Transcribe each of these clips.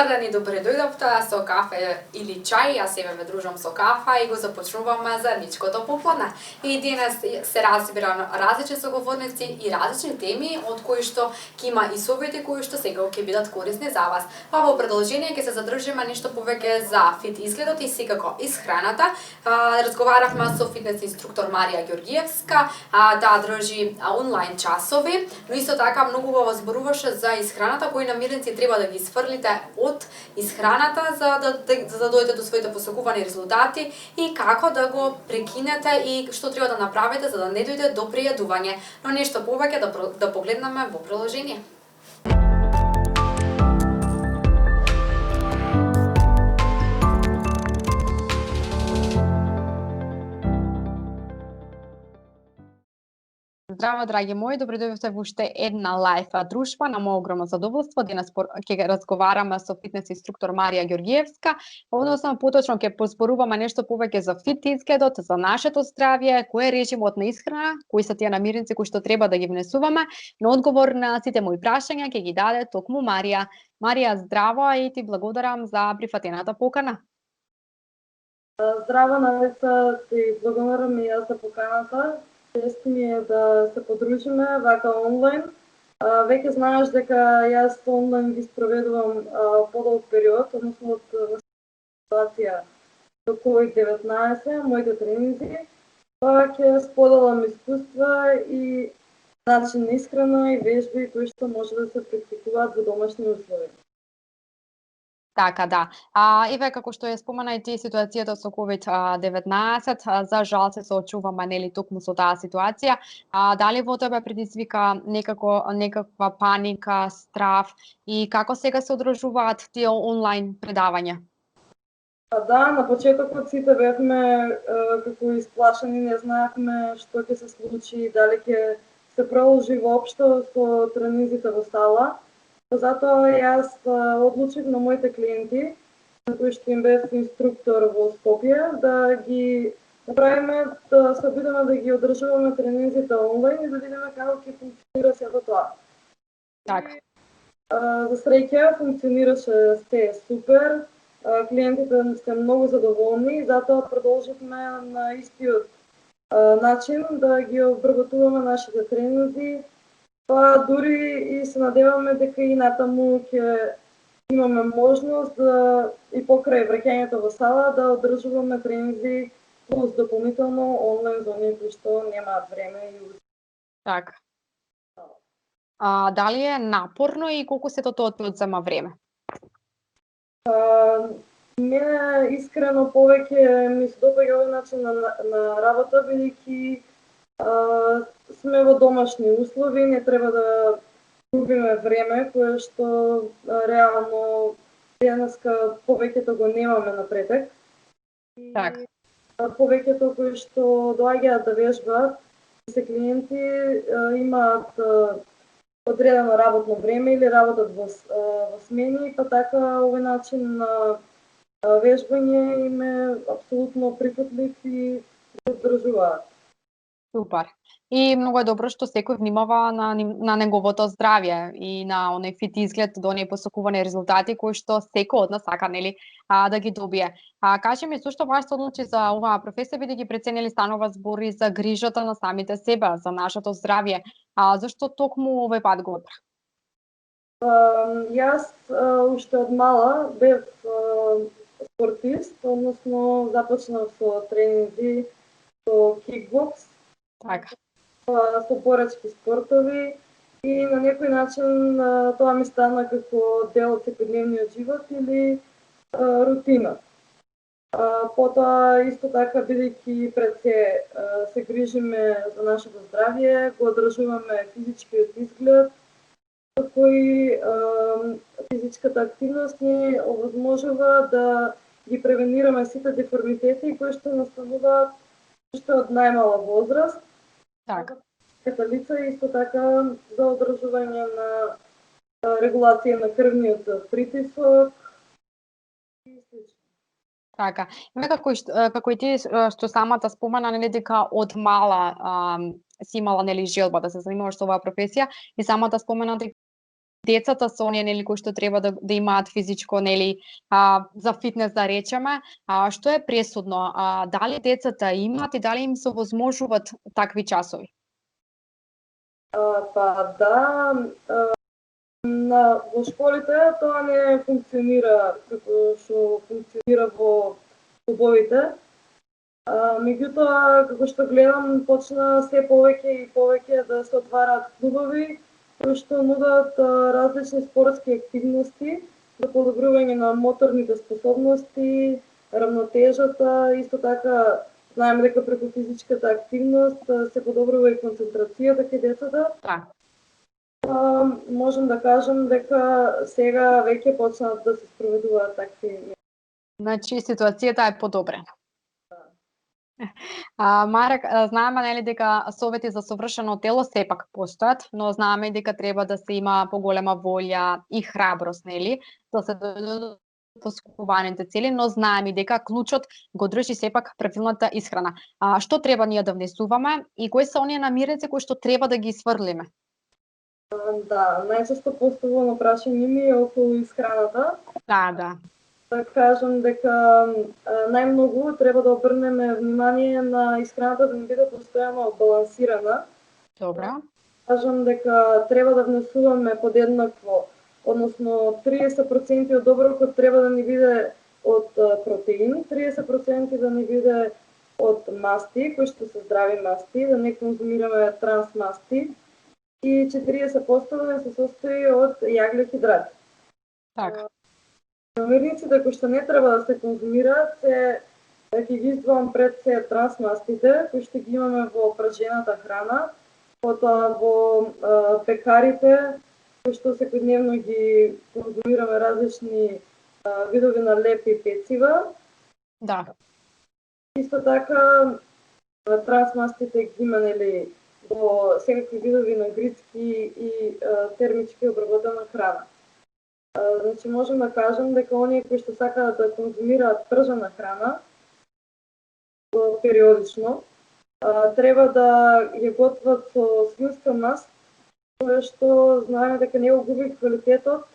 Добар ден и добре дојдовте со кафе или чај. Јас себе ме дружам со кафа и го започнуваме заедничкото попладне. И денес се разбирам различни соговорници и различни теми, од кои што ќе има и совети кои што сега ќе бидат корисни за вас. Па во продолжение ќе се задржиме нешто повеќе за фит изгледот и секако исхраната. Разговаравме со фитнес инструктор Марија Ѓоргиевска, таа држи онлайн часови, но исто така многу убаво зборуваше за исхраната, кои намирници треба да ги сфрлите од исхраната за да дојдете до своите посакувани резултати и како да го прекинете и што треба да направите за да не дојде до пријадување. Но нешто повеќе да погледнеме во приложение. Здраво, драги мои, добре дојдовте во уште една лајф дружба. На моје огромно задоволство денес ќе разговараме со фитнес инструктор Марија Ѓоргиевска, односно поточно ќе поспоруваме нешто повеќе за фит изгледот, за нашето здравје, кој е режимот на исхрана, кои се тие намирници кои што треба да ги внесуваме, но одговор на сите мои прашања ќе ги даде токму Марија. Марија, здраво и ти благодарам за прифатената покана. Здраво, Навица, ти благодарам и јас за поканата. Чест ми е да се подружиме вака онлайн. Веќе знаеш дека јас онлайн ги спроведувам подолг период, односно од ситуација до COVID-19, моите тренинзи. Па ќе споделам искуства и начин на исхрана и вежби кои што може да се практикуваат во домашни услови. Така, да. Еве, како што ја спомена и ти ситуацијата со COVID-19, за жал се соочуваме нели токму со таа ситуација. Дали во тебе предизвика некаква паника, страв и како сега се одржуваат тие онлайн предавања? Да, на почетокот сите бевме како исплашени, не знаевме што ќе се случи, дали ќе се продолжи воопшто со тренинзите во сала. Затоа јас одлучив на моите клиенти, на кои што им бев инструктор во Скопје, да ги направиме, да се обидеме да ги одржуваме тренинзите онлайн и да видиме како ќе функционира сето тоа. Така. За среќа функционираше се супер, клиентите се многу задоволни и затоа продолживме на истиот начин да ги обработуваме нашите тренинзи. Па дури и се надеваме дека и натаму ќе имаме можност да и покрај враќањето во сала да одржуваме тренинзи плюс дополнително онлайн за оние кои што немаат време и Така. Дали е напорно и колку сето тоа ти одзема време? Мене искрено повеќе ми се допаѓа овој начин на работа, бидејќи сме во домашни услови, не треба да губиме време, кое што реално денеска повеќето го немаме на претек. Така. Повеќето кои што доаѓаат да вежбаат, се клиенти имаат одредено работно време или работат во смени, па така овој начин на вежбање им е апсолутно прифатлив и го одржуваат. Супер. И многу е добро што секој внимава на неговото здравје и на оној фит изглед, до оние посакувани резултати кои што секој од нас сака нели да ги добие. Кажи ми, зошто баш се одлучи за оваа професија, бидејќи преценили станува збор и за грижата на самите себе, за нашето здравје. Зошто токму овој пат го одбра? Јас уште од мала бев спортист, односно започнав со тренинзи со кикбокс, Така. со боречки спортови и на некој начин тоа ми стана како дел од секојдневниот живот или рутина. Потоа исто така бидејќи пред се грижиме за нашето здравје, го одржуваме физичкиот изглед, кој физичката активност ни овозможува да ги превенираме сите деформитети кои што настануваат уште од најмала возраст. Така. Ката лица исто така за одржување на регулација на крвниот притисок и слично. Така. Како и ти што самата спомена нели дека од мала си имала нели желба да се занимаваш со оваа професија и самата спомена дека децата се оние нели кои што треба да имаат физичко нели за фитнес да речеме, што е пресудно? Дали децата имаат и дали им се овозможуваат такви часови? Па да, во школите тоа не функционира како што функционира во клубовите. Меѓутоа, како што гледам, почна се повеќе и повеќе да се отвараат клубови кои што нудат различни спортски активности за подобрување на моторните способности, равнотежата, исто така знаеме дека преку физичката активност се подобрува и концентрацијата кај децата. Да. Можам да кажам дека сега веќе почнат да се спроведуваат такви. Значи ситуацијата е подобрена. Марек, знаеме нели дека совети за совршено тело сепак постојат, но знаеме и дека треба да се има поголема волја и храброст, нели, да се дојде до постигнуваните цели, но знаеме и дека клучот го држи сепак правилната исхрана. Што треба ние да внесуваме и кои се оние намирници кои што треба да ги сврлиме? Да, најчесто поставувано прашање ми е околу исхраната. Да. Да кажам дека најмногу треба да обрнеме внимание на исхраната да не биде постојано балансирана. Добро. Кажам дека треба да внесуваме подеднакво, односно 30% од оброкот треба да ни биде од протеин, 30% да ни биде од масти, кои што се здрави масти, да не конзумираме трансмасти, и 40% да се состои од јагле-хидрати. Така. Намирниците кои што не треба да се конзумираат се, ќе ги издвоам пред се трансмастите, кои што ги имаме во пражената храна, потоа во пекарите, кои што секојдневно ги конзумираме различни видови на леп и пецива. Да. Исто така трансмастите ги има нели во секакви видови на грицки и термички обработена храна. Значи можам да кажам дека оние кои што сакаат да конзумираат пржана храна периодично, треба да ја готват со свинска маст, која што знаеме дека не го губи квалитетот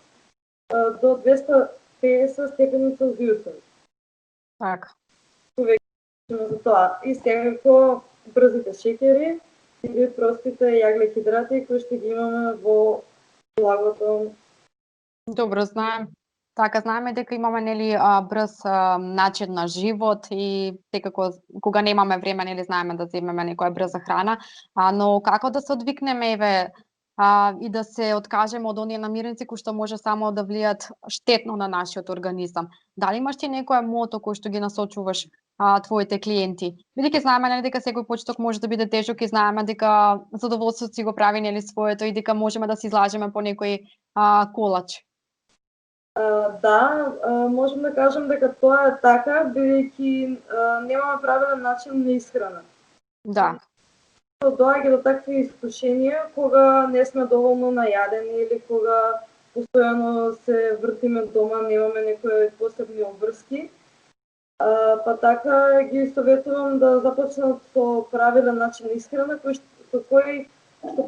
до 250 степени Целзиусови. Така. За тоа. И секако брзите шеќери или простите јагле-хидрати кои што ги имаме во благото. Добро, знаем. Така, знаеме дека имаме нели брз начин на живот и секако кога немаме време нели знаеме да земеме некоја брза храна, но како да се одвикнеме и да се откажеме од оние намирници кои што може само да влијат штетно на нашиот организам. Дали имаш ти некоја мото кој што ги насочуваш твоите клиенти? Бидејќи знаеме нели дека секој почеток може да биде тежок и знаеме дека задоволството си го прави нели своето и дека можеме да се излажеме по некој колач. Да, можем да кажем дека тоа е така, бидејќи немаме правилен начин на исхрана. Да. Доаѓа до такви искушенија кога не сме доволно најадени или кога постојано се вртиме дома, немаме некои посебни обврски. Па така ги советувам да започнат со правилен начин на исхрана кој што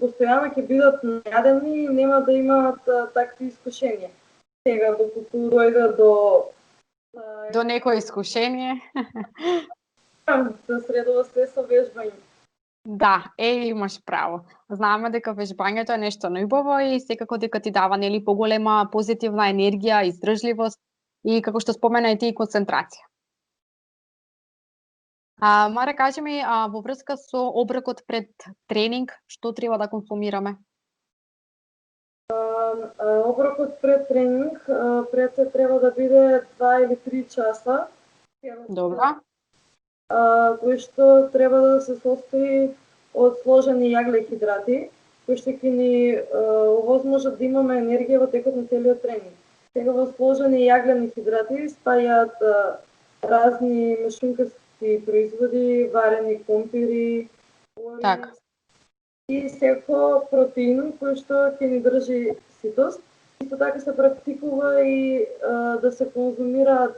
постојано ќе бидат најадени и нема да имаат такви искушенија. Сега докато дојде до некое искушение. Да средува се со вежбање. Да, имаш право. Знаеме дека вежбањето е нешто најубаво и секако дека ти дава нели поголема позитивна енергија, издржливост и како што спомена и ти концентрација. Маре, кажи ми во врска со оброкот пред тренинг, што треба да консумираме? Оброкот пред тренинг пред се треба да биде 2 или 3 часа. Добро. Кој што треба да се состои од сложени јагле-хидрати, кои што ќе ни овозможат да имаме енергија во текот на целиот тренинг. Сега во сложени јаглени хидрати спајаат разни мешункасти производи, варени компири, така, и секој протеин кој што ќе ни држи ситост. Исто така се практикува и да се конзумираат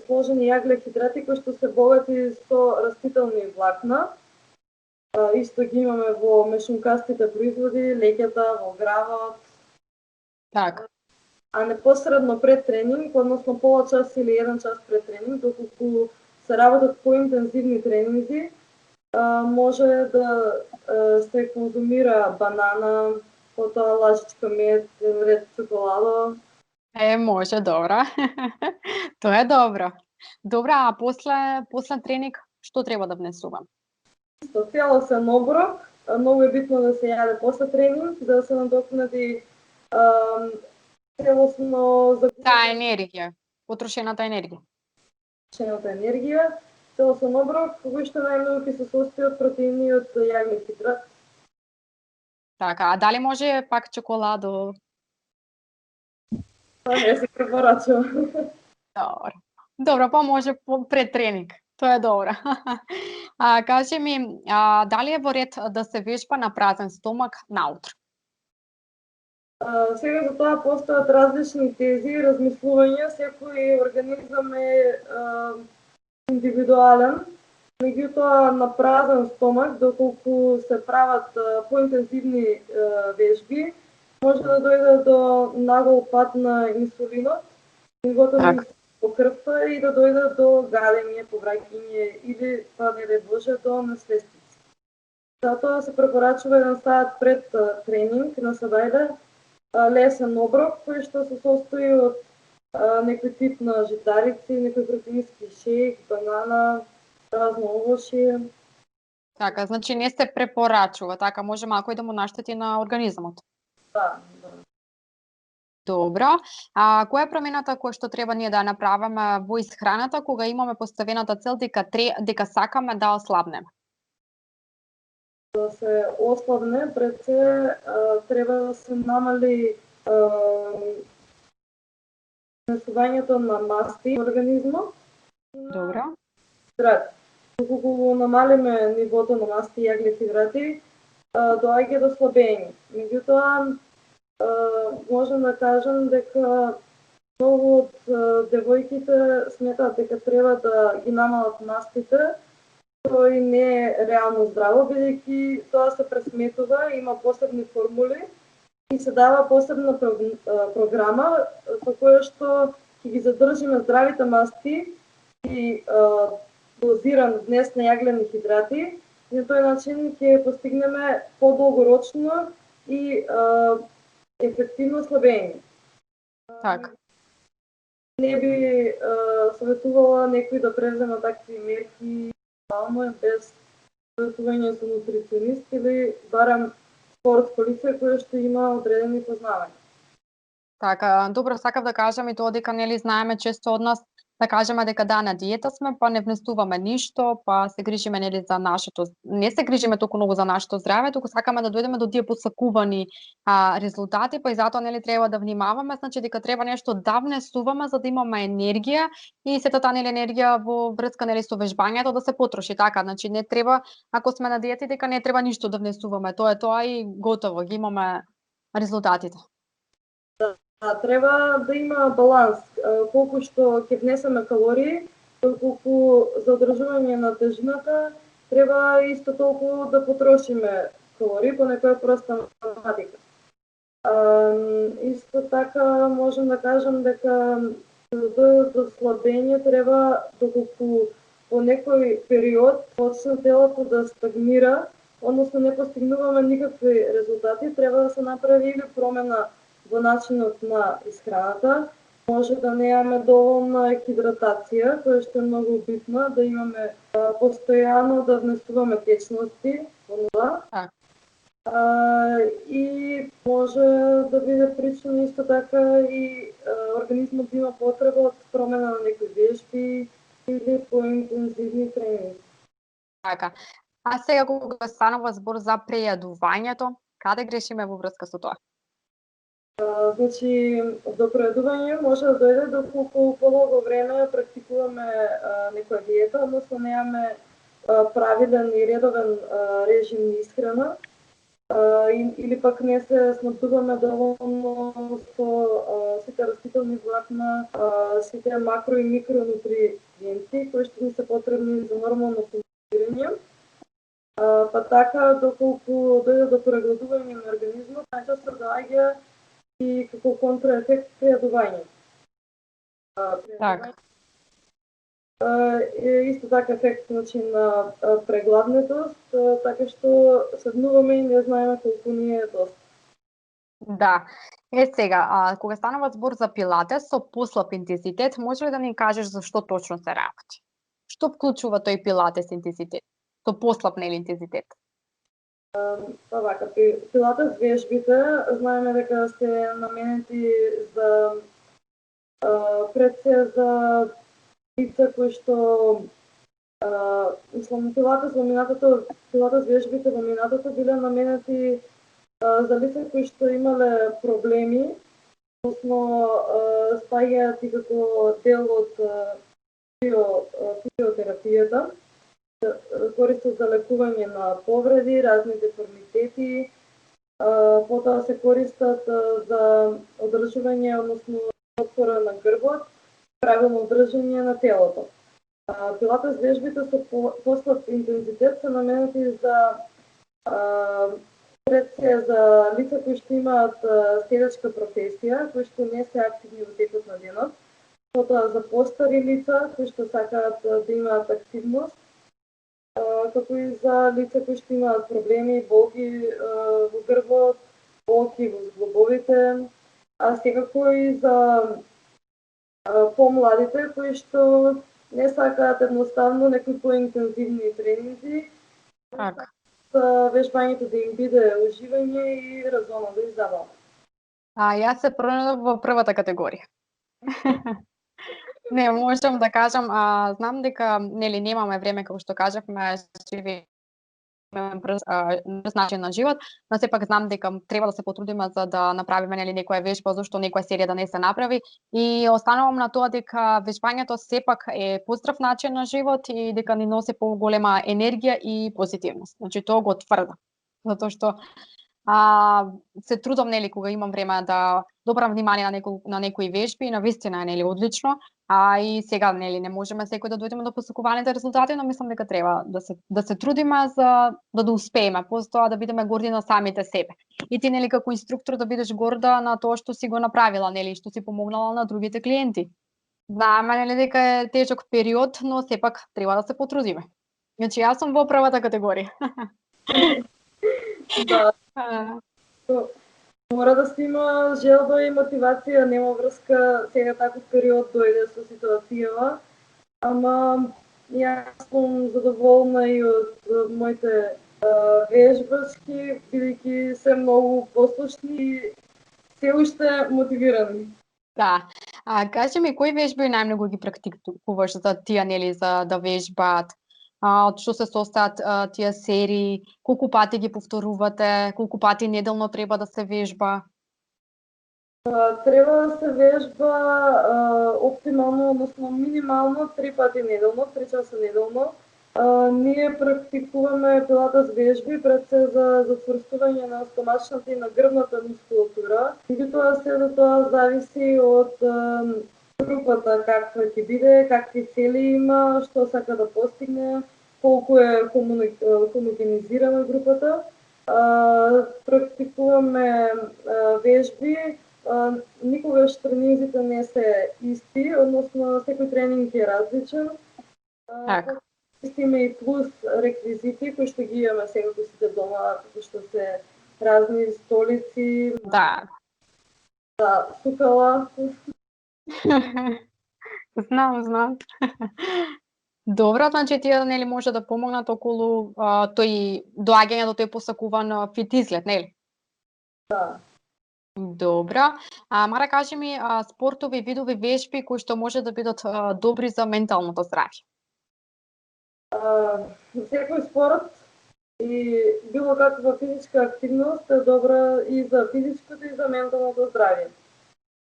сложени јагле-хидрати кои што се богати со растителни влакна. Исто ги имаме во мешункастите производи, леќата, во гравот, Така. а непосредно пред тренинг, односно пола час или 1 час пред тренинг, доколку се работат поинтензивни тренинзи, може да се конзумира банана, потоа лажичка мед, ред чоколада. Може, добро. Тоа е добро. Добра, а после тренинг што треба да внесувам? Исто, целосен оброк, многу е битно да се јаде после тренинг, за да се надокнади целосно Таа енергија, потрошената енергија. загубената енергија. Целосен оброк, кој што најмногу ќе се состои од протеини и од јагнев хидрат. Така, а дали може пак чоколадо? Тоа не се препорачува. Добро. Добро, па може пред тренинг. Тоа е добро. Кажи ми, дали е во ред да се вежба на празен стомак наутро? Сега за тоа постојат различни тези и размислувања, секој организам е индивидуален. Меѓутоа, на празен стомак, доколку се прават поинтензивни вежби, може да дојде до нагол пад на инсулинот, нивото на инсулинот во крвта и да дојде до гадење, повраќање или, па не дај Боже, до несвестици. Затоа се препорачува еден саат пред тренинг на сабајле лесен оброк кој што се состои од некој тип на житарици, некој протеински шејк, банана, разно овошје. Така, значи не се препорачува, така може малку и да му наштети на организмот. Да. Добро. Која е промената која што треба ние да ја направиме во исхраната кога имаме поставената цел дека сакаме да ослабнеме? Да се ослабне, пред се треба да се намали внесувањето на масти во организмот. Добро. Хидрати. Доколку го намалиме нивото на масти и јаглев хидрати, доаѓа до слабење. Меѓутоа, можам да кажам дека многу од девојките сметаат дека треба да ги намалат мастите, тој не е реално здраво, бидејќи тоа се пресметува, има посебни формули и се дава посебна програма со која што ќе ги задржиме здравите масти и дозиран внес на јаглени хидрати, и на тој начин ќе постигнеме подолгорочно и ефективно слабење. Така. Не би советувала некој да презема такви мерки без советување со нутриционист или барем спортско лице кое што има одредени познавања. Така, добро, сакав да кажам и тоа дека нели знаеме често од нас да кажеме дека да, на диета сме, па не внесуваме ништо, па се грижиме нели за нашето, не се грижиме толку многу за нашето здраве, туку сакаме да дојдеме до тие посакувани резултати, па и затоа нели треба да внимаваме, значи дека треба нешто да внесуваме за да имаме енергија и сета таа нели енергија во врска нели со вежбањето да се потроши, така, значи не треба ако сме на диета дека не треба ништо да внесуваме, тоа е тоа и готово, ги имаме резултатите. Треба да има баланс, колку што ќе внесеме калории, колку за одржување на тежината треба исто толку да потрошиме калории по некоја проста математика. Исто така можам да кажам дека за до слабење треба доколку по некој период почне телото да стагнира, односно не постигнуваме никакви резултати, треба да се направи или промена во начинот на исхраната, може да немаме доволна хидратација, која што е многу битна, да имаме постојано да внесуваме течности во неа. И може да биде причина исто така и организмот да има потреба од промена на некои вежби или поинтензивни тренинги. Така. А сега кога станува збор за прејадувањето, каде грешиме во врска со тоа? Значи, до прејадување може да дојде доколку подолго време практикуваме некоја диета, односно немаме правилен и редовен режим на исхрана, или пак не се снабдуваме доволно со сите растителни влакна, сите макро и микронутриенти кои што ни се потребни за нормално функционирање. Па така, доколку дојде до прегладување на организмот, најчесто доаѓа и како контраефект пријадување. Така. Исто така ефект на прегладнетост, така што седнуваме и не знаеме колку ни е доста. Да. Сега, кога станува збор за пилатес со послаб интензитет, може ли да ни кажеш за што точно се работи? Што вклучува тој пилатес интензитет? Со послаб интензитет? Па вака, пилатес вежбите знаеме дека се наменети за пред се за лица кои што пилатес вежбите во минатото биле наменети за лица кои што имале проблеми, односно спаѓаат и како дел од физиотерапијата, користат за лекување на повреди, разни деформитети, потоа се користат за одржување, односно отпора на грбот, правилно држање на телото. Пилатес вежбите со послаб интензитет се наменети за пред се за лица кои што имаат седачка професија, кои што не се активни во текот на денот, потоа за постари лица кои што сакаат да имаат активност, како и за лица кои што имаат проблеми, болки во грбот, болки во зглобовите, а секако и за помладите кои што не сакаат едноставно некои поинтензивни тренинзи, Така. за вежбањето да им биде уживање и разумно и забавно. Јас се пронајдов во првата категорија. Не, можам да кажам, знам дека немаме време како што кажавме, живееме брз начин на живот, но сепак знам дека треба да се потрудиме за да направиме некоја вежба, зашто некоја серија да не се направи и останувам на тоа дека вежбањето сепак е поздрав начин на живот и дека ни носи поголема енергија и позитивност. Значи тоа го тврдам. Затоа што се трудам кога имам време да обрам внимание на некои вежби и навистина е одлично. И сега не можеме секој да дојдеме до посакуваните резултати, но мислам дека треба да се трудиме за да успееме, потоа да бидеме горди на самите себе. И ти како инструктор да бидеш горда на тоа што си го направила, што си помогнала на другите клиенти. Знаеме дека е тежок период, но сепак треба да се потрудиме. Значи јас сум во првата категорија. Да. Мора да се има желба и мотивација, нема врска сега таков период дојде со ситуацијава, ама јас сум задоволна и од моите вежбачки, бидејќи се многу послушни и се уште мотивирани. Да. Кажи ми, кои вежби најмногу ги практикуваш за тие, за да вежбаат? Од што се состојат тие серии, колку пати ги повторувате, колку пати неделно треба да се вежба? Треба да се вежба оптимално, односно минимално 3 пати неделно, 3 часа неделно. Ние практикуваме пилатес вежби пред се за затврстување на стомачната и на грбната мускулатура. Меѓутоа се тоа зависи од групата каква ќе биде, какви цели има, што сака да постигне, колку е хомогенизирана групата. Практикуваме вежби, никогаш тренинзите не се исти, односно секој тренинг е различен. Така. Има и плюс реквизити кои што ги имаме сега сите дома, како што се разни столици, Да. сукала. Знам. Добро, значи тие може да помогнат околу тој доаѓање до тој посакуван фит изглед, нели? Да. Добро. Мара, кажи ми спортови видови вежби кои што може да бидат добри за менталното здравје. Секој спорт и било каква физичка активност е добра и за физичкото и за менталното здравје.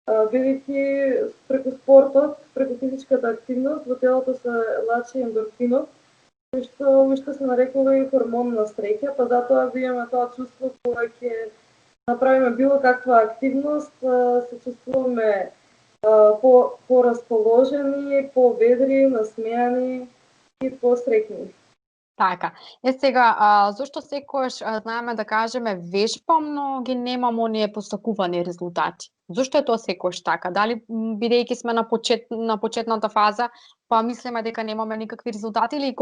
Бидејќи преку спортот, преку физичката активност во телото се лачи ендорфинот, кој што уште се нарекува и хормон на среќа, па затоа го имаме тоа чувство кога ќе направиме било каква активност, се чувствуваме порасположени, поведри, насмеани и посреќни. Така. Сега, зошто секогаш знаеме да кажеме вежбам, но ги немам оние постакувани резултати? Зошто е тоа секогаш така? Дали бидејќи сме на почетната фаза, па мислиме дека немаме никакви резултати или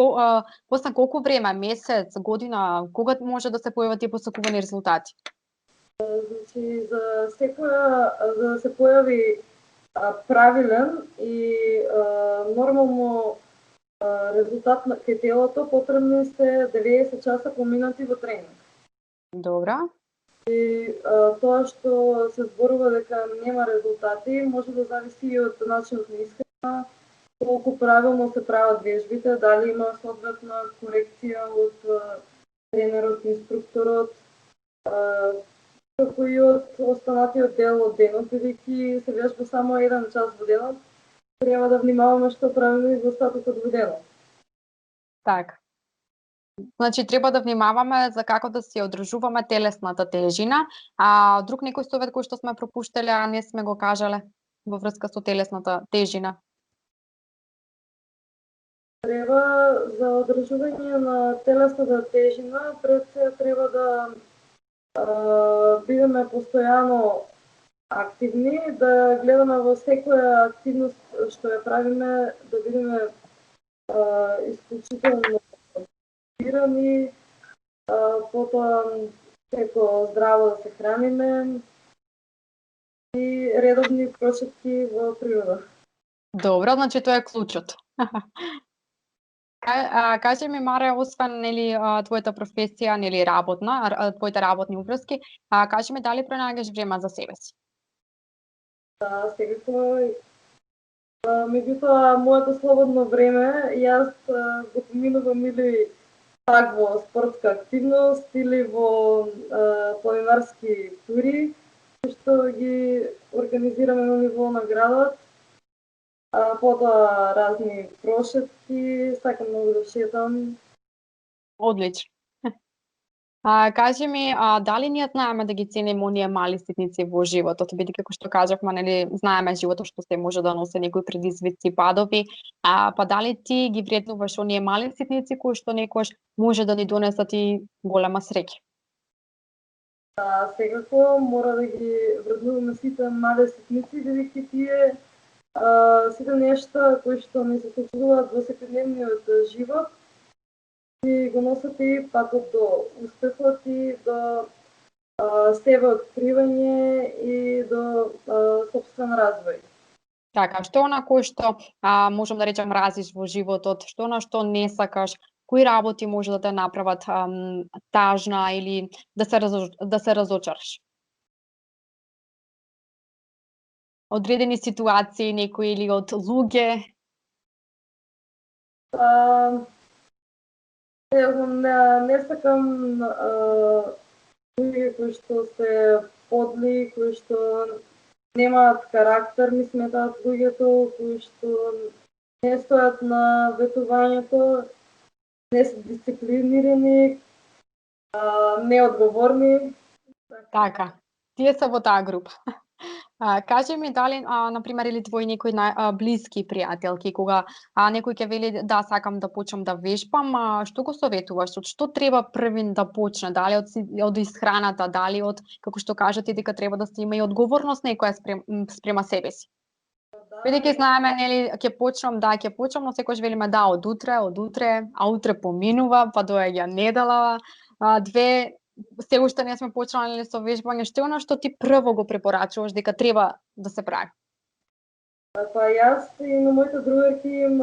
после колку време, месец, година, кога може да се појават тие постакувани резултати? Значи, за да се појави правилен и нормално резултат кај телото, потребни се 90 часа поминати во тренинг. Добра. И тоа што се зборува дека нема резултати, може да зависи и од начинот на исхрана, колку правилно се прават вежбите, дали има соодветна корекција од тренерот, инструкторот, како и од останатиот дел од денот, бидејќи се вежба само 1 час во денот, треба да внимаваме што правиме и во остатокот во денот. Така. Значи, треба да внимаваме за како да си одржуваме телесната тежина, а друг некој совет кој што сме пропуштале, а не сме го кажале во врска со телесната тежина? Треба за одржување на телесната тежина, пред се треба да бидеме постојано активни, да гледаме во секоја активност што ја правиме, да бидеме исклучително мотивирани, потоа како здраво да се храниме и редовни прошетки во природа. Добро, значи тоа е клучот. Кажи ми, Маре, освен нели твојата професија, нели работна, твоите работни уврски, кажи ми дали пронаѓаш време за себе си? Да, секако. Меѓутоа, моето слободно време, јас го поминувам или пак во спортска активност, или во планинарски тури, што ги организираме на ниво на градот. Потоа разни прошетки, сакам многу да шетам. Одлично. Кажи ми, дали ние знаеме да ги цениме оние мали ситници во животот, бидејќи како што кажавме, нели, знаеме животот што се може да носи некои предизвици, падови, па дали ти ги вреднуваш оние мали ситници кои што некош може да ни донесат и голема среќа? Секако мора да ги вреднуваме сите мали ситници, бидејќи тие сите нешта кои што ни се случуваат во секојдневниот живот и го носат и патот до успехот и до себе откривање и до сопствен развој. Така, што она кој што можам да речам мразиш во животот, што она што не сакаш, кои работи може да те направат тажна или да се разочараш? Одредени ситуации, некои или од луѓе? Не сакам луѓе кои што се подли, кои што немаат карактер, ми сметаат луѓето кои што не стојат на ветувањето, не се дисциплинирани, неодговорни. Така, тие се во таа група. Кажи ми дали, например, или твои некои блиски пријателки, кога некој ќе вели да сакам да почнам да вежбам, што го советуваш? Од што треба првин да почне? Дали од исхраната, дали од, како што кажете, дека треба да се има и одговорност некоја спрема себе си? Бидејќи знаеме, нели, ќе почнам, но секогаш велиме да, од утре, а утре поминува, па доаѓа недела, две, се уште не сме почнали со вежбање. Што е она што ти прво го препорачуваш дека треба да се прави? Па јас и на моите другарки им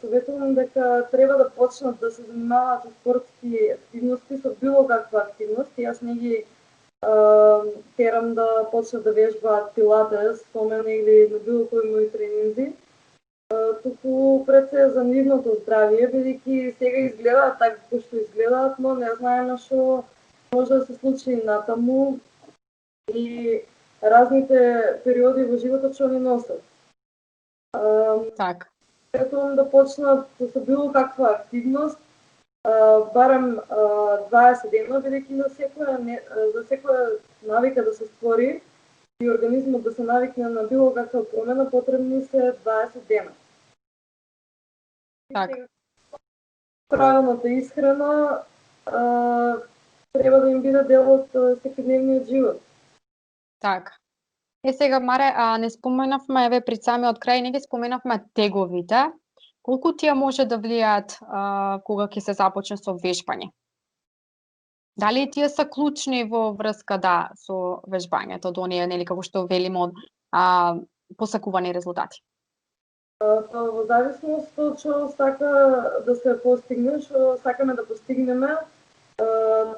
советувам дека треба да почнат да се занимаваат со спортски активности, со било каква активност. Јас не ги терам да почнат да вежбаат пилатес со мене или на било кои мои тренинзи, туку пред се за нивното здравје, бидејќи сега изгледаат така како што изгледаат, но не знаеме што може да се случи натаму и разните периоди во животот што ни носат. Така. Светувам да почнат со било каква активност, барем 20 дена, бидејќи за секоја навика да се створи и организмот да се навикне на било каква промена, потребни се 20 дена. Така. правилната исхрана треба да им биде дел од секојдневниот живот. Така. Сега, Маре, не споменавме, еве пред самиот крај, не ги споменавме теговите. Колку тие може да влијаат кога ќе се започне со вежбање? Дали тие се клучни во врска со вежбањето, до оние, нели, како што велиме, посакувани резултати? Во зависност од што сака да се постигне, што сакаме да постигнеме,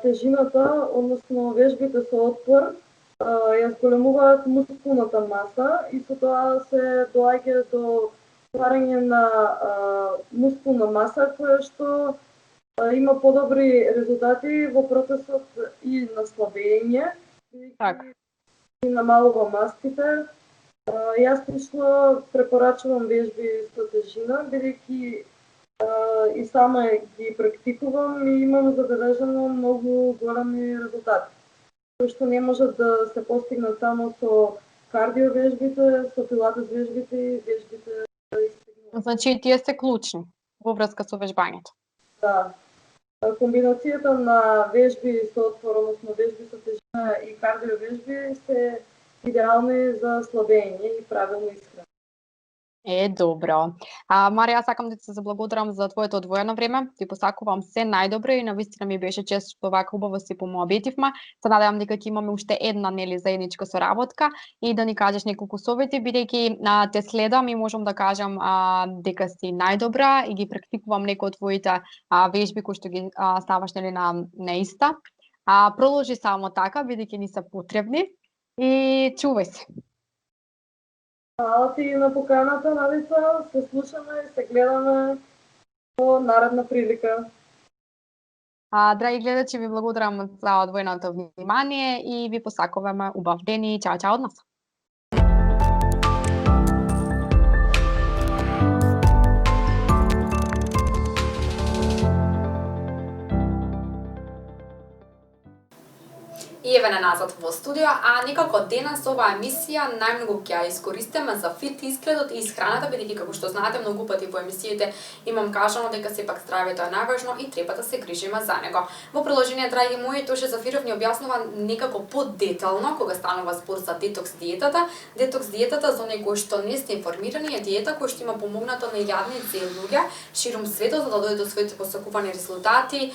тежината, односно вежбите со отпор, ја зголемуваат мускулната маса и со тоа се доаѓа до стварање на мускулна маса која што има подобри резултати во процесот и на слабење, и намалува мастите. Јас лично препорачувам вежби со тежина, бидејќи и сама ги практикувам и имам забележано многу големи резултати, кои што не можат да се постигнат само со кардио вежбите, со пилатес вежбите и вежбите за изтегнување. Значи тие се клучни во врска со вежбањето. Да. Комбинацијата на вежби со отпор, односно вежби со тежина и кардио вежби се идеални за слабење и правилно исхрана. Добро. Марија, јас сакам да ти се заблагодарам за твоето одвоено време. Ти посакувам се најдобро и навистина ми беше чест што вака убаво си помоабетивме. Се надевам дека ќе имаме уште една заедничка соработка и да ни кажеш неколку совети, бидејќи те следам и можам да кажам дека си најдобра и ги практикувам некои од твоите вежби кои што ги ставаш на иста. Продолжи само така, бидејќи ни се потребни и чувај се. Фала ти на поканата, Надица. Се слушаме и се гледаме во наредна прилика. Драги гледачи, ви благодарам за одвоеното внимание и ви посакуваме убав ден и чао од нас. И еве на назад во студио, некако денес оваа емисија најмногу ќе ја искористиме за фит изгледот и исхраната, бидејќи како што знаете многу пати во емисиите имам кажано дека сепак здравјето е најважно и треба да се грижиме за него. Во продолжение, драги мои, Тоше Зафиров ни објаснува некако подетално кога станува збор за детокс диетата. Детокс диетата, за оние кои што не сте информирани, е диета која што има помогнато на илјадници луѓе ширум светот за да дојдат до своите посакувани резултати.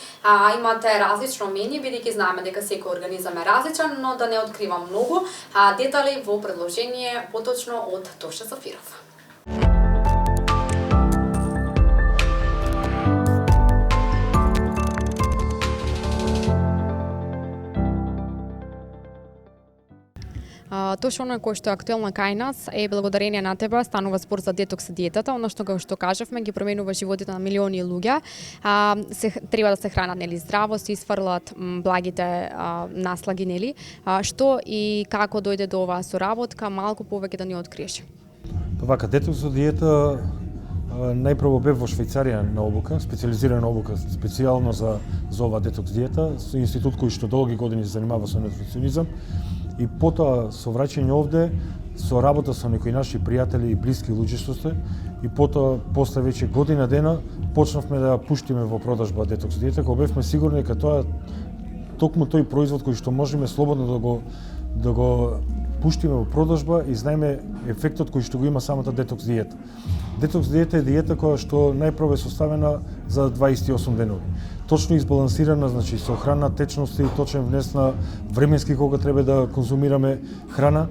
Имате различно мнение, бидејќи знаеме дека секој организам е различен, но да не откривам многу детали во предложение поточно од Тоше Зафиров. Точно оно кој што е актуелно кај нас е благодарение на тебе, станува збор за детокс диетата, она што како што кажавме ги променува животите на милиони луѓе. Треба да се хранат здраво, се исфрлат благите наслаги, нели? Што и како дојде до оваа соработка, малку повеќе да ни откриеш. Вака, детокс диета најпрво бе во Швајцарија на обука, специјализирана обука специјално за оваа детокс диета, со институт кој што долги години се занимава со нутриционизам. И потоа со враќање овде, со работа со некои наши пријатели и блиски луѓе што сте, и потоа после веќе година дена почнавме да пуштиме во продажба детокс диета, кога бевме сигурни дека тоа токму тој производ кој што можеме слободно да го пуштиме во продажба и знаеме ефектот кој што го има самата детокс диета. Детокс диета е диета која што најпрво е составена за 28 денови. Точно избалансирана, значи со храна, течности, точен внес на временски кога треба да конзумираме храна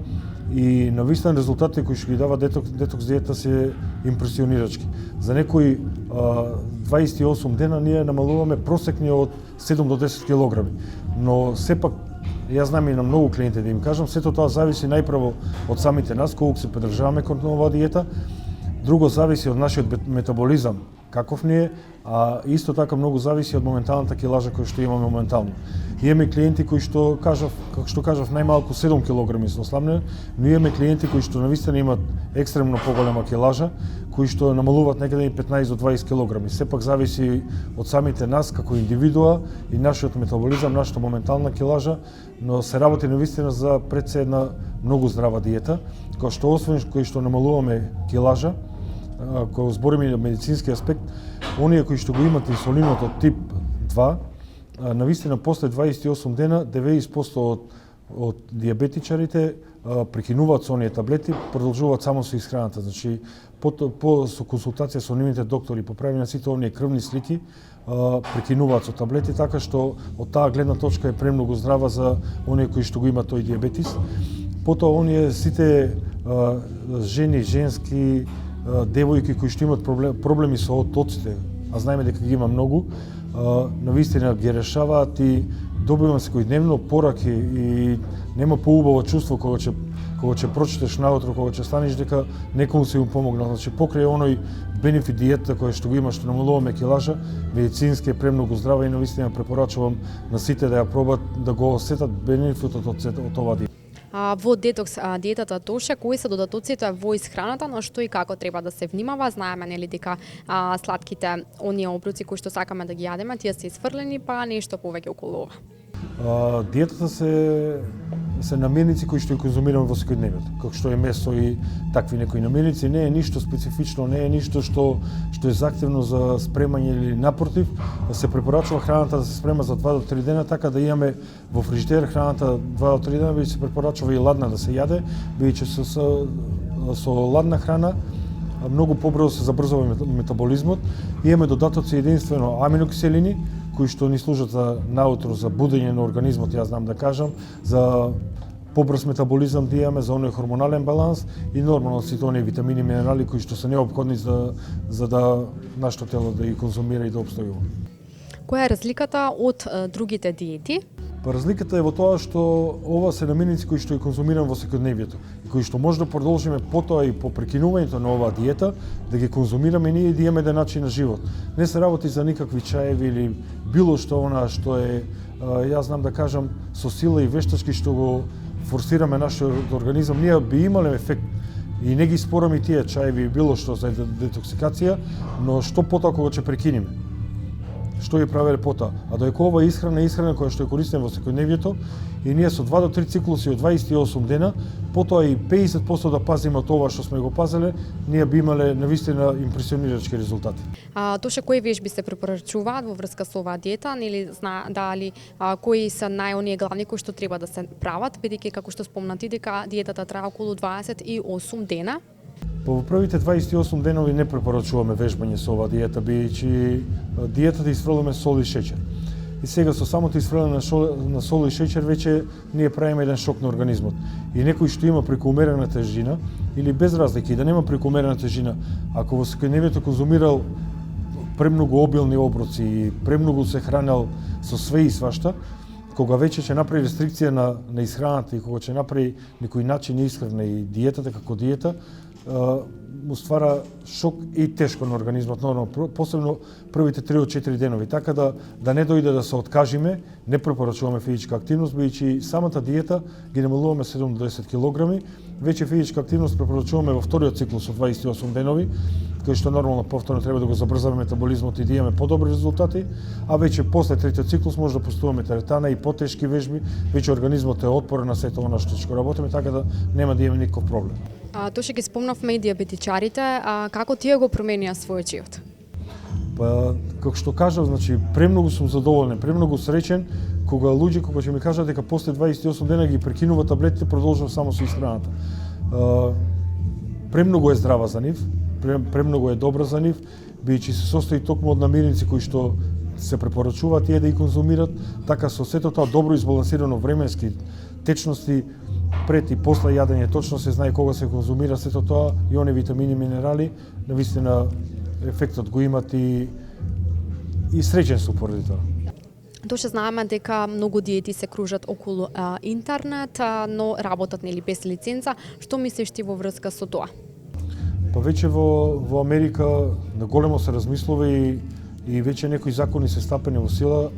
и навистина резултатите кои што ги дава детокс диета се импресионирачки. За некои 28 дена ние намалуваме просекни од 7 до 10 килограми, но сепак јас знам и на многу клиенти да им кажам, сето тоа зависи најпрво од самите нас, колку се придржаваме кон оваа диета, друго зависи од нашиот метаболизам, каков ни е, а исто така многу зависи од моменталната килажа која што имаме моментално. Имаме клиенти кои што кажав, како што кажав, најмалку 7 килограми се ослабнени, но имаме клиенти кои што навистина имаат екстремно поголема килажа, кои што намалуваат некаде 15 до 20 килограми. Сепак зависи од самите нас како индивидуа и нашиот метаболизам, нашата моментална килажа, но се работи навистина за пред се една многу здрава диета, која што освен кој што намалуваме килажа, ако збориме на медицински аспект, оние кои што го имат инсулинот од тип 2, навистина после 28 дена 90% од диабетичарите прекинуваат со оние таблети, продолжуваат само со исхраната. Значи, со консултација со нивните доктори, по правење на сите оние крвни слики, прекинуваат со таблети, така што од таа гледна точка е премногу здрава за оние кои што го имаат тој диабетис. Потоа оние сите жени, женски, девојки кои што имаат проблеми со отоците, а знаеме дека ги има многу, навистина ги решаваат и добивам секојдневно пораки и нема поубаво чувство кога ќе прочиташ наутро, кога ќе станеш дека некому си му помогнал. Значи покрај оној бенефит диета која што го има, што намалуваме килажа, медицински е премногу здрава и навистина препорачувам на сите да ја пробат, да го осетат бенефитот од оваа диета. Во детокс диетата Тоше, кои се додатоците во исхраната, на што и како треба да се внимава? Знаеме нели дека сладките оние обруци кои што сакаме да ги јадеме, тие се исфрлени, па нешто повеќе околу ова. Диетата се намирници кои што ја конзумираме во секојдневието, како што е месо и такви некои намирници, не е ништо специфично, не е ништо што е заактивно за спремање или напротив, се препорачува храната да се спрема за 2 до 3 дена, така да имаме во фрижидер храната 2 до 3 дена, бидејќи се препорачува и ладна да се јаде, бидејќи со ладна храна многу побрзо се забрзува метаболизмот. Имаме додатоци единствено аминокиселини, кои што ни служат за наутро, за будење на организмот, јас знам да кажам, за побрз метаболизам да имаме, за оној хормонален баланс и нормално сите оние витамини и минерали кои што се неопходни за да нашето тело да ги конзумира и да обстојува. Која е разликата од другите диети? Па разликата е во тоа што ова се намирници кои што ги конзумираме во секојдневието и кои што може да продолжиме потоа и по прекинувањето на оваа диета да ги конзумираме ние и да имаме еден начин на живот. Не се работи за никакви чаеви или било што она што е, јас знам да кажам, со сила и вештачки што го форсираме нашиот организам, ние би имале ефект. И не ги спорам и тие чаеви и било што за детоксикација, но што потоа кога ќе прекинеме? Што ги правеле потоа? А доека ова исхрана која што ја користиме во секојдневието и ние со 2 до 3 циклуси од 28 дена, потоа и 50% да пазиме од ова што сме го пазеле, ние би имале навистина импресионирачки резултати. Тоше кои вежби се препорачуваат во врска со оваа диета, нели дали кои се најоние главни кои што треба да се прават, бидејќи како што спомнати дека диетата трае околу 28 дена? Во првите 28 денови не препорачуваме вежбање со оваа диета, бидејќи диетата исфрламе сол и шеќер. И сега со самото исфрлање на сол и шеќер веќе ние правиме еден шок на организмот. И некој што има прекоумерена тежина или без разлики да нема прекоумерена тежина, ако во секојдневието конзумирал премногу обилни оброци и премногу се хранел со све и свашта, кога веќе ќе направи рестрикција на исхраната и кога ќе направи некој начин исхрана и диетата како диета, му ствара шок и тешко на организмот, нормално, посебно првите 3 од 4 денови, така да не дојде да се откажиме, не препорачуваме физичка активност, бидејќи самата диета ги намалуваме 7 до 10 килограми, веќе физичка активност препорачуваме во вториот циклус од 28 денови, кој што нормално повторно треба да го забрзаме метаболизмот и да имаме подобри резултати, а веќе после третиот циклус може да постуваме теретана и потешки вежби, веќе организмот е отпорен на сето она што ќе работиме, така да нема да имаме никаков проблем. Тоше ги спомнавме и диабетичарите, како тие го променија својот живот? Па, како што кажав, значи, премногу сум задоволен, премногу среќен, кога ќе ми кажат дека после 28 дена ги прекинува таблетите, продолжува само со исхраната. Премногу е здрава за нив, премногу е добра за нив, бидејќи се состои токму од намирници кои што се препорачуваат тие да ги конзумират, така со сето тоа добро избалансирано временски течности, пред и после јадење точно се знае кога се конзумира сето тоа и оние витамини и минерали, навистина ефектот го имат и среќен сум поради тоа. Тоше знаеме дека многу диети се кружат околу интернет, но работат нели без лиценца. Што мислиш ти во врска со тоа? Па веќе во Америка на големо се размислува и веќе некои закони се стапени во сила.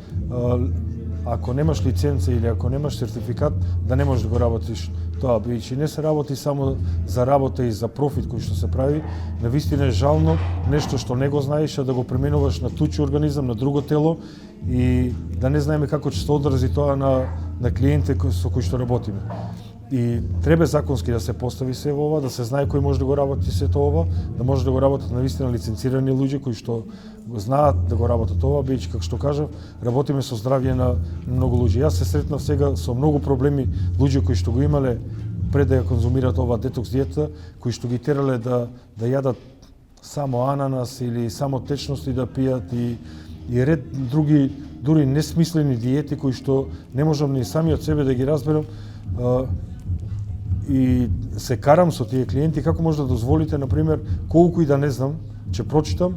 Ако немаш лиценца или ако немаш сертификат, да не можеш да го работиш тоа, бидејќи не се работи само за работа и за профит кој што се прави, навистина е жално нешто што не го знаеш, да го пременуваш на туѓ организам, на друго тело и да не знаеме како ќе се одрази тоа на клиенти со кои што работиме. И треба законски да се постави се ова, да се знае кој може да го работи сето ова, да може да го работат навистина лиценцирани луѓе кои што го знаат да го работат ова, бидејќи како што кажав, работиме со здравје на многу луѓе. Јас се сретнав сега со многу проблеми луѓе кои што го имале пред да ја конзумираат ова детокс диета, кои што ги терале да јадат само ананас или само течности да пијат и ред други дури несмислени диети кои што не можам ни сами од себе да ги разберам. И се карам со тие клиенти како може да дозволите, например, колку и да не знам, че прочитам,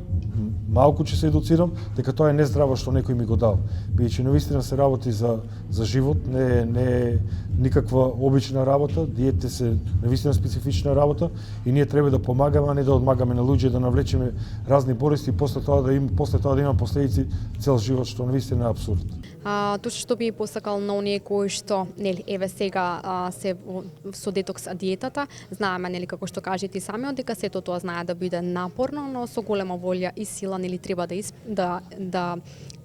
малку че се едуцирам, дека тоа е нездраво што некој ми го дал. Бидејќи навистина се работи за живот, не е никаква обична работа, диетите се навистина специфична работа и ние треба да помагаме, а не да одмагаме на луѓе, да навлечеме разни болести и после тоа да има последици цел живот, што навистина е апсурд. Точно што би посакал на оние кои што, нели, еве сега се со детокс диетата, знаеме, нели, како што кажете самиот, дека сето тоа знае да биде напорно, но со голема волја и сила, нели, треба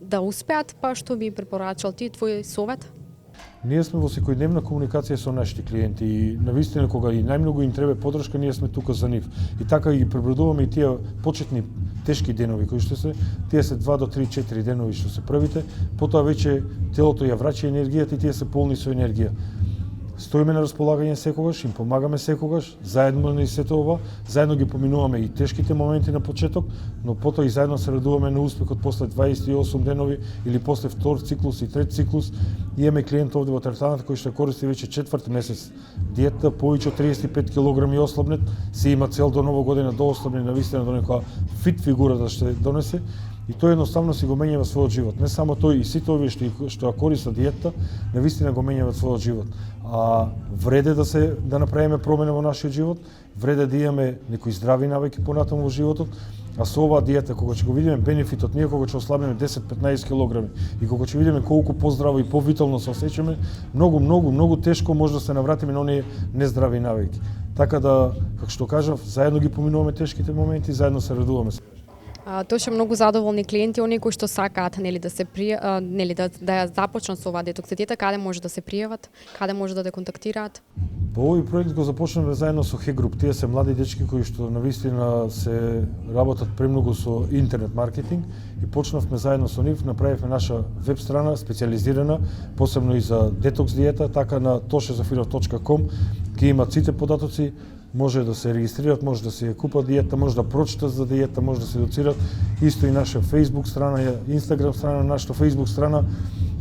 да успеат, па што би препорачал ти, твој совет? Ние сме во секојдневна комуникација со нашите клиенти и навистина кога и најмногу им треба поддршка, ние сме тука за нив. И така ги пребродуваме и тие почетни тешки денови кои што се, тие се 2 до 3, 4 денови што се првите, потоа веќе телото ја враќа енергијата и тие се полни со енергија. Стоиме на располагање секогаш, им помагаме секогаш, заедно на сето ова, заедно ги поминуваме и тешките моменти на почеток, но потоа и заедно се радуваме на успехот после 28 денови или после втор циклус и трет циклус. Имаме клиент овде во теретаната кој што користи веќе четврт месец диета, повеќе од 35 кг ослабнет, се има цел до нова година да ослабне навистина до некоја фит фигура да ще донесе. И тој едноставно си го менјава својот живот. Не само тој, и сите овие што ја користат диета, навистина го менјават својот живот. А вреде да направиме промена во нашиот живот, вреде да имаме некои здрави навики понатаму во животот, а со оваа диета, кога ќе го видиме бенефитот, ние кога ќе ослабнеме 10-15 кг и кога ќе видиме колку поздраво и повитално се осеќаме, многу тешко може да се навратиме на оние нездрави навики. Така да, како што кажав, заедно ги поминуваме тешките моменти, заедно се радуваме. Тоа што многу задоволни клиенти, оние кои што сакаат, нели, да се нели, да ја започнат со оваа детокс диета, каде може да се пријават, каде може да те контактираат? По овој проект го започнавме заедно со Хегруп. Тие се млади дечки кои што навистина се работат премногу со интернет маркетинг и почнавме заедно со нив, направивме наша веб страна специјализирана посебно и за детокс диета, така на toshezafirov.com ќе имат сите податоци. Може да се регистрират, може да се купат диета, може да прочитат за диета, може да се едуцират. Исто и наша Facebook страна, Instagram страна, нашата Facebook страна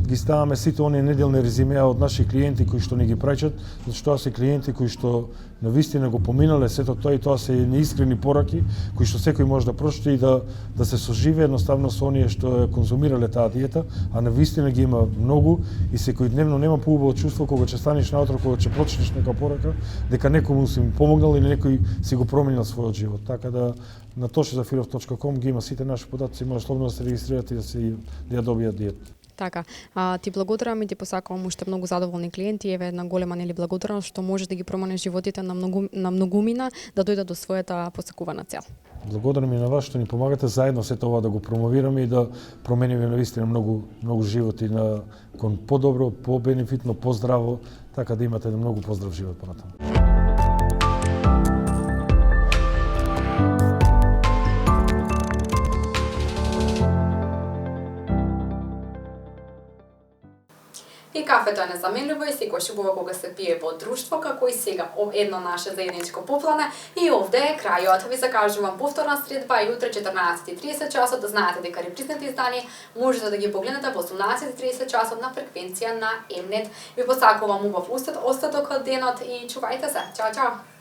ги ставаме сите оние неделни резимеа од наши клиенти кои што ни ги праќат, зашто тоа се клиенти кои што навистина го поминале сето тоа и тоа се неискрени пораки кои што секој може да прочита и да се соживе едноставно со оние што конзумирале таа диета, а навистина ги има многу и секојдневно нема поубаво чувство кога ќе станеш наутро, кога ќе прочиташ нека порака, дека некому си му помогнал или некој си го променил својот живот. Така да на toshezafirov.com ги има сите наши податоци, може слободно да се регистрирате и да ја добијат диета. Така, ти благодарам и ти посакувам уште многу задоволни клиенти, еве една голема, нели, благодарност што може да ги променеш животите на многумина да дојдат до својата посакувана цел. Благодарам и на вас што ни помагате заедно сето ова да го промовираме и да промениме навистина многу животи на кон подобро, побенефитно, поздраво, така да имате многу поздрав живот понатаму. И кафето е незаменливо и секогаш убаво кога се пие во друштво, како и сега едно наше заедничко поплане. И овде е крајот. Ви закажувам повторна средба јутре 14:30 часот. Да знаете дека репризните издания можете да ги погледнете во 18:30 часот на фреквенција на Mnet. Ви посакувам убав остаток од денот и чувајте се. Чао, чао!